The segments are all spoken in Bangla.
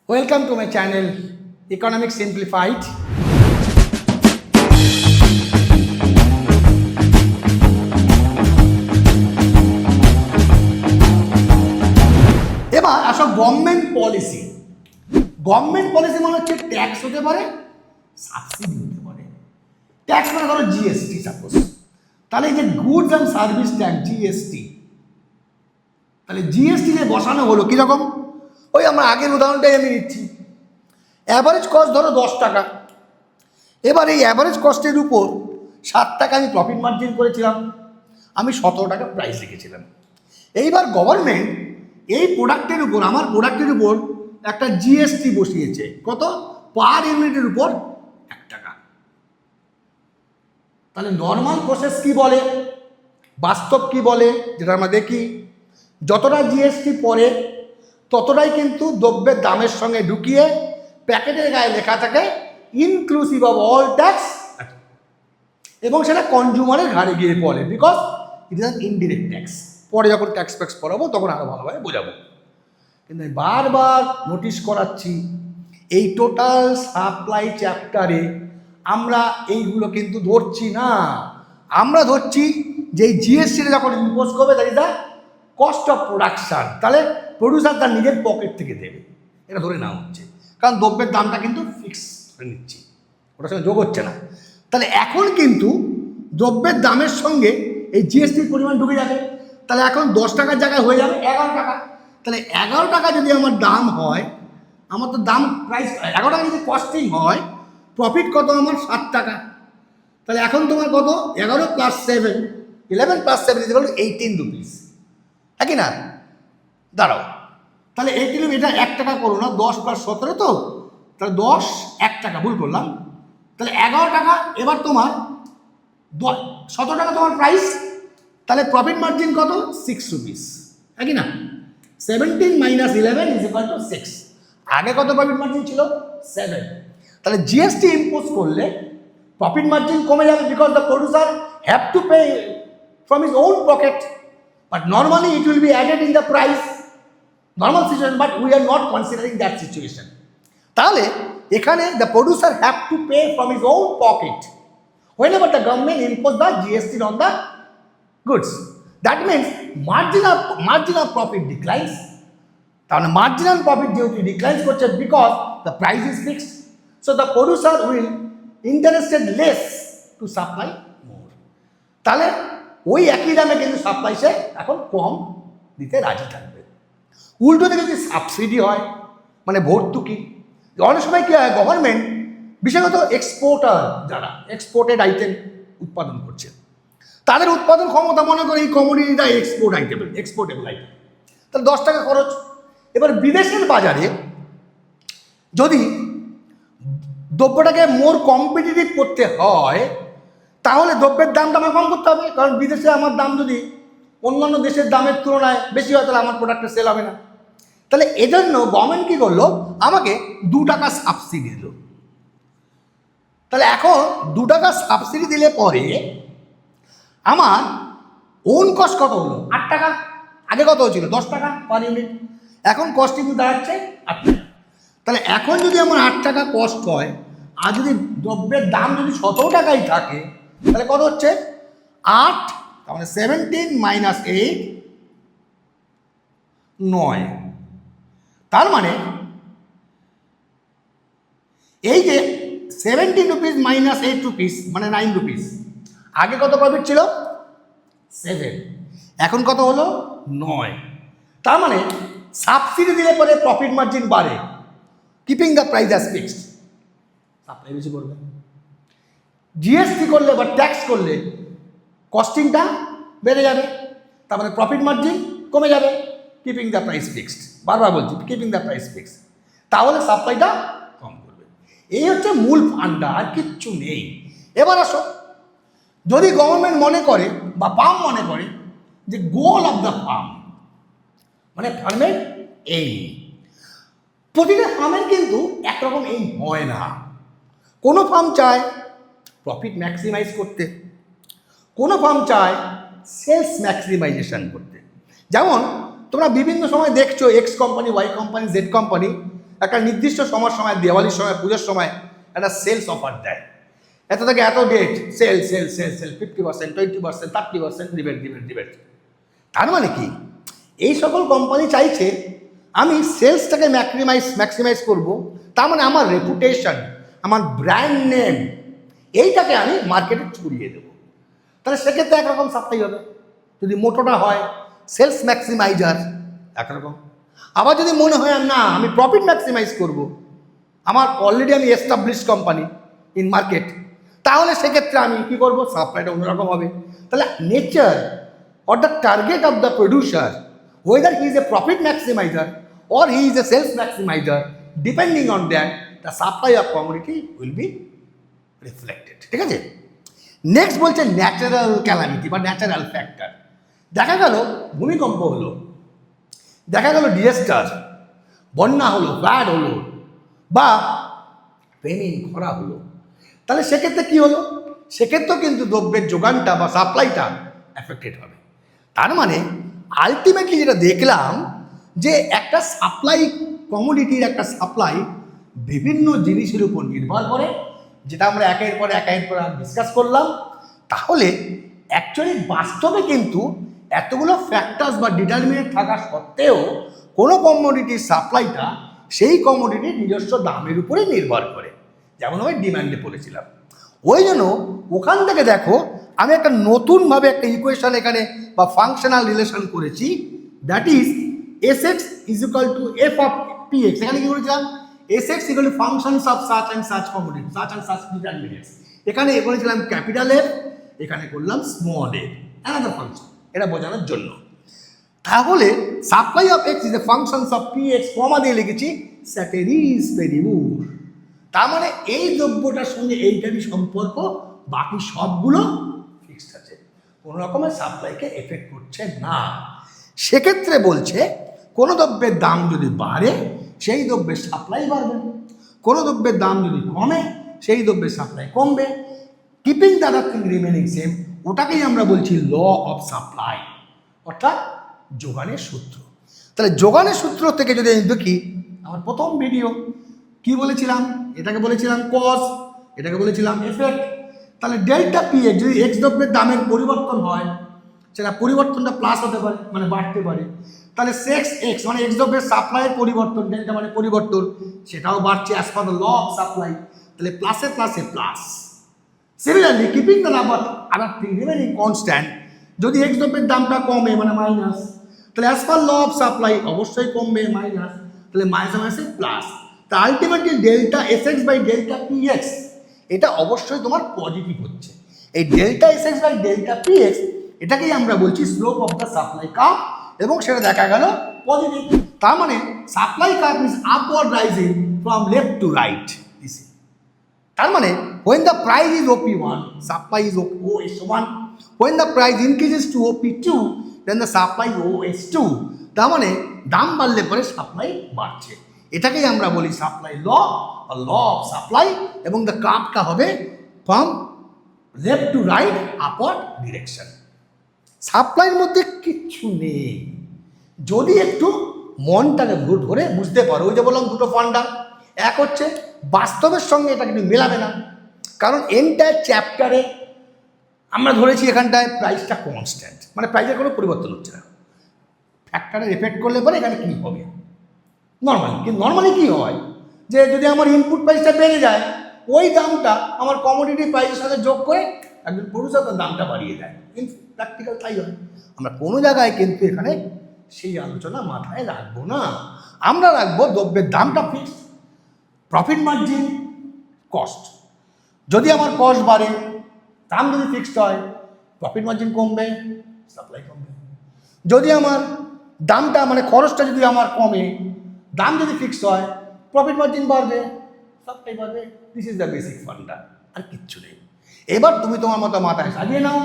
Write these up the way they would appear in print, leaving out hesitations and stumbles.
Welcome to my channel Economics Simplified. এবার আসো গভর্নমেন্ট পলিসি। গভর্নমেন্ট পলিসি মানে হচ্ছে ট্যাক্স হতে পারে, সাবসিডি হতে পারে। ট্যাক্স মানে ধরো জিএসটি সাপোজ, তাহলে এই যে goods and service tax GST, তাহলে জিএসটি যে বসানো হলো কীরকম, ওই আমার আগের উদাহরণটাই আমি নিচ্ছি। অ্যাভারেজ কস্ট ধরো 10 টাকা। এবার এই অ্যাভারেজ কস্টের উপর 7 টাকা আমি প্রফিট মার্জিন করেছিলাম, আমি 17 টাকা প্রাইস রেখেছিলাম। এইবার গভর্নমেন্ট এই প্রোডাক্টের উপর, আমার প্রোডাক্টের উপর একটা জিএসটি বসিয়েছে, কত? পার ইউনিটের উপর 1 টাকা। তাহলে নর্মাল প্রসেস কি বলে, বাস্তব কি বলে, যেটা আমরা দেখি, যতটা জিএসটি পড়ে ততটাই কিন্তু দ্রব্যের দামের সঙ্গে ঢুকিয়ে প্যাকেটের গায়ে লেখা থাকে ইনক্লুসিভ অফ অল ট্যাক্স, এবং সেটা কনজিউমারের ঘাড়ে গিয়ে পড়ে, because it is an indirect tax. পরে যখন ট্যাক্স ফ্যাক্স পড়াবো তখন আরও ভালোভাবে বোঝাবো। কিন্তু বারবার নোটিশ করাচ্ছি, এই টোটাল সাপ্লাই চ্যাপ্টারে আমরা এইগুলো কিন্তু ধরছি না। আমরা ধরছি যে এই জিএসটিটা যখন ইম্পোজ করবে that is the cost of production, তাহলে প্রডিউসার তার নিজের পকেট থেকে দেবে, এটা ধরে নেওয়া হচ্ছে। কারণ দ্রব্যের দামটা কিন্তু ফিক্স করে নিচ্ছি, ওটার সঙ্গে যোগ হচ্ছে না। তাহলে এখন কিন্তু দ্রব্যের দামের সঙ্গে এই জিএসটির পরিমাণ ঢুকে যাবে। তাহলে এখন 10 টাকার জায়গায় হয়ে যাবে 11 টাকা। তাহলে 11 টাকা যদি আমার দাম হয়, আমার তো দাম প্রাইস 11 টাকা যদি কস্টিং হয়, প্রফিট কত আমার? 7 টাকা। তাহলে এখন তোমার কত? 11 + 7, 11 + 7 18 রুপিস, হ্যাঁ কি না? দাঁড়াও, তাহলে 18, এটা 1 টাকা করো না, 10 + 17 তো, তাহলে 10 1 টাকা, ভুল করলাম। তাহলে 11 টাকা। এবার তোমার 17 টাকা তোমার প্রাইস, তাহলে প্রফিট মার্জিন কত? 6 রুপিস, হ্যাঁ কি না? 17 - 11 = 6। আগে কত প্রফিট মার্জিন ছিল? 7। তাহলে জিএসটি ইম্পোজ করলে প্রফিট মার্জিন কমে যাবে, because the producer have to pay from his own pocket, but normally it will be added in the price, normal situation, but we are not considering that situation. তাহলে এখানে the producer have to pay from his own pocket whenever the government impose the GST on the goods. That means margin of profit declines. তাহলে marginal profit যেহেতু declines করছে, because the price is fixed, so the producer will interested less to supply more. তাহলে ওই একই দামে কিন্তু সাপ্লাই সে এখন কম দিতে রাজি থাকবে। উল্টো দিকে যদি সাবসিডি হয়, মানে ভর্তুকি, অনেক সময় কী হয়, গভর্নমেন্ট বিশেষত এক্সপোর্টার, যারা এক্সপোর্টেড আইটেম উৎপাদন করছে, তাদের উৎপাদন ক্ষমতা, মনে করে এই কমোডিটিটা এক্সপোর্টেবল আইটেম, তাহলে 10 টাকা খরচ। এবার বিদেশের বাজারে যদি দ্রব্যটাকে মোর কম্পিটিটিভ করতে হয়, তাহলে দ্রব্যের দামটা আমার কম করতে হবে, কারণ বিদেশে আমার দাম যদি অন্যান্য দেশের দামের তুলনায় বেশি হয়, তাহলে আমার প্রোডাক্টটা সেল হবে না। তাহলে এজন্য গভর্নমেন্ট কী করলো, আমাকে 2 টাকা সাবসিডি দিল। তাহলে এখন 2 টাকা সাবসিডি দিলে পরে আমার ওন কস্ট কত হলো? 8 টাকা। আগে কত হয়েছিল? 10 টাকা পার ইউনিট। এখন কস্টিং দাঁড়াচ্ছে 8 টাকা। তাহলে এখন যদি আমার 8 টাকা কস্ট হয়, আর যদি দ্রব্যের দাম যদি 17 টাকাই থাকে, তাহলে কত হচ্ছে? 8, তার মানে 17 - 8 9। তার মানে এই যে 17 রুপিস - 8 রুপিস মানে 9 রুপিস। আগে কত প্রফিট ছিল? 7। এখন কত হলো? 9। তার মানে সাবসিডি দিলে পরে প্রফিট মার্জিন বাড়ে, keeping the price as fixed, supply বেশি করবে। জিএসটি করলে বা ট্যাক্স করলে কস্টিংটা বেড়ে যাবে, তার মানে প্রফিট মার্জিন কমে যাবে, কিপিং দ্য প্রাইস ফিক্সড। বারবার বলছি, কিপিং দ্য প্রাইস ফিক্সড, তাহলে সাপ্লাইটা কম করবে। এই হচ্ছে মূল ফান্ডা, আর কিচ্ছু নেই। এবার আসো, যদি গভর্নমেন্ট মনে করে বা ফার্ম মনে করে যে গোল অফ দ্য ফার্ম মানে ফার্মের এই, প্রতিটা ফার্মের কিন্তু একরকম এই হয় না। কোনো ফার্ম চায় প্রফিট ম্যাক্সিমাইজ করতে, কোনো ফার্ম চায় সেলস ম্যাক্সিমাইজেশন করতে। যেমন তোমরা বিভিন্ন সময় দেখছো, X company, Y company, Z company একটা নির্দিষ্ট সময় দিওয়ালির সময়, পুজোর সময় একটা সেলস অফার দেয়, এত থেকে এত date sale sale sale sale 50%, 20%, 30% rebate. তার মানে কি, এই সকল কোম্পানি চাইছে আমি সেলসটাকে ম্যাক্সিমাইজ করব। তার মানে আমার রেপুটেশন, আমার ব্র্যান্ড নেম, এইটাকে আমি মার্কেটে ছড়িয়ে দেবো। তাহলে সেক্ষেত্রে একরকম সাপ্লাই হবে। যদি মোটোটা হয় সেলস ম্যাক্সিমাইজার একরকম, আবার যদি মনে হয় না আমি প্রফিট ম্যাক্সিমাইজ করব, আমার অলরেডি আমি এস্টাবলিশ কোম্পানি ইন মার্কেট, তাহলে সেক্ষেত্রে আমি কী করবো, সাপ্লাইটা অন্যরকম হবে। তাহলে nature or the target of the producer, whether he is a profit maximizer or he is a sales maximizer, depending on that the supply of commodity will be reflected. ঠিক আছে? নেক্সট বলছে ন্যাচারাল ক্যালামিটি বা ন্যাচারাল ফ্যাক্টর। দেখা গেল ভূমিকম্প হলো, দেখা গেল ডিজাস্টার, বন্যা হলো, ফ্লাড হলো, বা ফেমিন, খরা হলো, তাহলে সেক্ষেত্রে কী হলো, সেক্ষেত্রেও কিন্তু দ্রব্যের যোগানটা বা সাপ্লাইটা এফেক্টেড হবে। তার মানে আলটিমেটলি যেটা দেখলাম যে একটা সাপ্লাই, কমোডিটির একটা সাপ্লাই বিভিন্ন জিনিসের উপর নির্ভর করে, যেটা আমরা একের পর ডিসকাস করলাম। তাহলে অ্যাকচুয়ালি বাস্তবে কিন্তু এতগুলো ফ্যাক্টরস বা ডিটারমিনেন্ট থাকা সত্ত্বেও কোনো কমোডিটির সাপ্লাইটা সেই কমোডিটির নিজস্ব দামের উপরে নির্ভর করে, যেমন আমি ডিমান্ডে বলেছিলাম। ওই জন্য ওখান থেকে দেখো আমি একটা নতুনভাবে একটা ইকুয়েশন এখানে বা ফাংশনাল রিলেশন করেছি, that is Sx is equal to F of Px। এখানে কি করেছিলাম, Sx equal to functions of such and such commodity, such and such determinants. এখানে করেছিলাম ক্যাপিটাল এফ, এখানে করলাম স্মল এফ, অ্যানাদার ফাংশন, এটা বোঝানোর জন্য। তাহলে supply of x is a functions of Px, কমা দিয়ে লিখেছি স্যাটেরিস পেরিমুর। তার মানে এই দ্রব্যটার সঙ্গে এইটারই সম্পর্ক, বাকি সবগুলো ফিক্সড আছে, কোনো রকমের সাপ্লাইকে এফেক্ট করছে না। সেক্ষেত্রে বলছে কোনো দ্রব্যের দাম যদি বাড়ে সেই দ্রব্যের সাপ্লাই বাড়বে, কোনো দ্রব্যের দাম যদি কমে সেই দ্রব্যের সাপ্লাই কমবে, keeping the other thing remaining same. ওটাকেই আমরা বলছি ল অফ সাপ্লাই, অর্থাৎ যোগানের সূত্র। তাহলে যোগানের সূত্র থেকে যদি আমি দেখি, আমার প্রথম ভিডিও কি বলেছিলাম, এটাকে বলেছিলাম কজ, এটাকে বলেছিলাম এফেক্ট। তাহলে ডেল্টা Px যদি এক্স দ্রব্যের দামের পরিবর্তন হয়, সেটা পরিবর্তনটা প্লাস হতে পারে, মানে বাড়তে পারে, তাহলে সেক্স এক্স মানে এক্স দ্রব্যের সাপ্লাইয়ের পরিবর্তন, ডেল্টা মানে পরিবর্তন, সেটাও বাড়ছে as per the law of supply. তাহলে প্লাসে প্লাসে plus. Similarly keeping the other thing remaining constant, যদি এক্স দ্রব্যের দামটা কমে মানে মাইনাস, তাহলে as per law of supply অবশ্যই কমবে মাইনাস, তাহলে মাইনাসে মাইনাসে প্লাস। তা ultimately delta Sx by delta Px এটা অবশ্যই তোমার পজিটিভ হচ্ছে। এই delta Sx by delta Px এটাকেই আমরা বলছি slope of the supply curve, এবং সেটা দেখা গেল পজিটিভ। তার মানে supply curve is upward rising from left to right. তার মানে when the price is OP1, supply is OS1. When the price increases to OP2, then the supply is OS2. তার মানে দাম বাড়লে পরে সাপ্লাই বাড়ছে, এটাকেই আমরা বলি সাপ্লাই ল বা ল অফ সাপ্লাই, এবং দ্য কার্ভটা হবে from left to right upward direction. সাপ্লাইয়ের মধ্যে কিচ্ছু নেই, যদি একটু মনটাকে ধরে বুঝতে পারো। ওই যে বললাম দুটো ফান্ডা, এক হচ্ছে বাস্তবের সঙ্গে এটা কিন্তু মেলাবে না, কারণ এন্টায়ার চ্যাপ্টারে আমরা ধরেছি এখানটায় প্রাইসটা কনস্ট্যান্ট, মানে প্রাইসের কোনো পরিবর্তন হচ্ছে না। ফ্যাক্টরে এফেক্ট করলে পরে এখানে কী হবে, নর্মালি কী হয় যে যদি আমার ইনপুট প্রাইসটা বেড়ে যায়, ওই দামটা আমার কমোডিটি প্রাইসের সাথে যোগ করে একজন প্রডিউসার তার দামটা বাড়িয়ে দেয়। প্র্যাকটিক্যাল তাই হয়। আমরা কোনো জায়গায় কিন্তু এখানে সেই আলোচনা মাথায় রাখবো না, আমরা রাখবো দ্রব্যের দামটা ফিক্সড, প্রফিট মার্জিন, কস্ট। যদি আমার কস্ট বাড়ে, দাম যদি ফিক্সড হয়, প্রফিট মার্জিন কমবে, সাপ্লাই কমবে। যদি আমার দামটা মানে খরচটা যদি আমার কমে, দাম যদি ফিক্সড হয়, প্রফিট মার্জিন বাড়বে, সাপ্লাই বাড়বে। দিস ইজ দ্য বেসিক ফান্ডা, আর কিচ্ছু নেই। এবার তুমি তোমার মতো মাথায় সাজিয়ে নাও,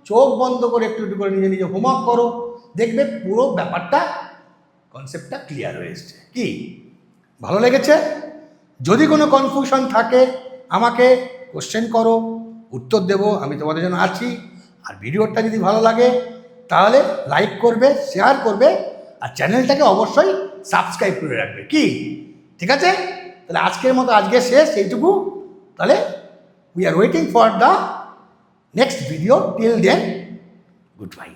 চোখ বন্ধ করে একটু একটু করে নিজে নিজে হোমওয়ার্ক করো, দেখবে পুরো ব্যাপারটা, কনসেপ্টটা ক্লিয়ার হয়ে এসছে। কি ভালো লেগেছে? যদি কোনো কনফিউশন থাকে আমাকে কোশ্চেন করো, উত্তর দেব, আমি তোমাদের জন্য আছি। আর ভিডিওটা যদি ভালো লাগে তাহলে লাইক করবে, শেয়ার করবে, আর চ্যানেলটাকে অবশ্যই সাবস্ক্রাইব করে রাখবে। কি ঠিক আছে, তাহলে আজকের মতো আজকে শেষ এইটুকু। তাহলে we are waiting for the next video, till then good bye.